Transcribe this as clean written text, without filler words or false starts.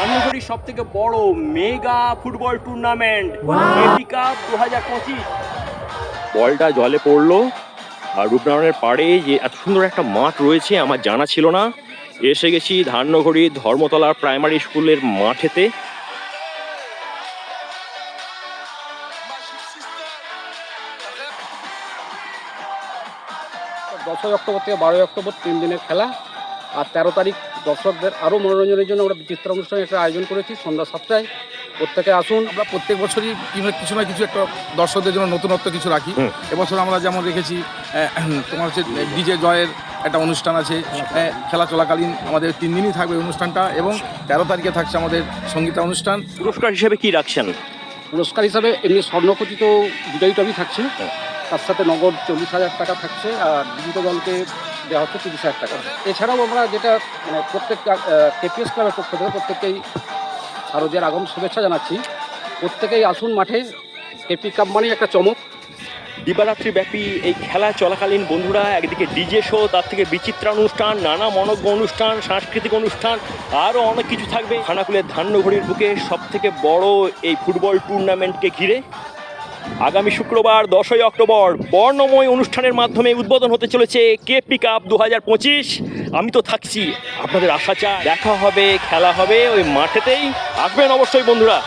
ধান্যঘড়ির সব থেকে বড় mega football tournament AP cup 2025। বলটা জলে পড়লো আর রূপনারায়ণের পাড়ে যে এত সুন্দর একটা মাঠ রয়েছে আমার জানা ছিল না। এসে গেছি ধান্যঘড়ি ধর্মতলা প্রাইমারি স্কুলের মাঠেতে। দশই অক্টোবর থেকে 12ই অক্টোবর 3 দিনের খেলা। আর 13 তারিখ দর্শকদের আরও মনোরঞ্জনের জন্য আমরা বিচিত্রা অনুষ্ঠানের একটা আয়োজন করেছি সন্ধ্যা 7টায়। প্রত্যেকে আসুন। আমরা প্রত্যেক বছরই কিছু না কিছু একটা দর্শকদের জন্য নতুনত্ব কিছু রাখি। এবছর আমরা যেমন রেখেছি তোমার হচ্ছে ডিজে জয়ের একটা অনুষ্ঠান আছে। খেলা চলাকালীন আমাদের 3 দিনই থাকবে অনুষ্ঠানটা, এবং 13 তারিখে থাকছে আমাদের সঙ্গীতা অনুষ্ঠান। পুরস্কার হিসেবে কি রাখছেন? পুরস্কার হিসাবে এমনি স্বর্ণখচিত বিজয়ী ট্রফি থাকছে, তার সাথে নগদ 40,000 টাকা থাকছে, আর বিজিত দলকে দেওয়া হচ্ছে 30,000 টাকা। এছাড়াও আমরা যেটা মানে প্রত্যেক কেপিএস ক্লাবের পক্ষ থেকে প্রত্যেককেই শারদীয়ার আগম শুভেচ্ছা জানাচ্ছি। প্রত্যেকেই আসুন মাঠে। কেপি কাপ মানেই একটা চমক। দিবারাত্রি ব্যাপী এই খেলা চলাকালীন বন্ধুরা একদিকে ডিজে শো, তার থেকে বিচিত্রা অনুষ্ঠান, নানা মনজ্ঞ অনুষ্ঠান, সাংস্কৃতিক অনুষ্ঠান, আরও অনেক কিছু থাকবে খানাকুলের ধান্যঘড়ির বুকে সব থেকে বড় এই ফুটবল টুর্নামেন্টকে ঘিরে। আগামী শুক্রবার 10ই অক্টোবর বর্ণময় অনুষ্ঠানের মাধ্যমে উদ্বোধন হতে চলেছে কেপি কাপ 2025। আমি তো থাকছি, আপনাদের আশা চাই দেখা হবে, খেলা হবে ওই মাঠেতেই। আসবেন অবশ্যই বন্ধুরা।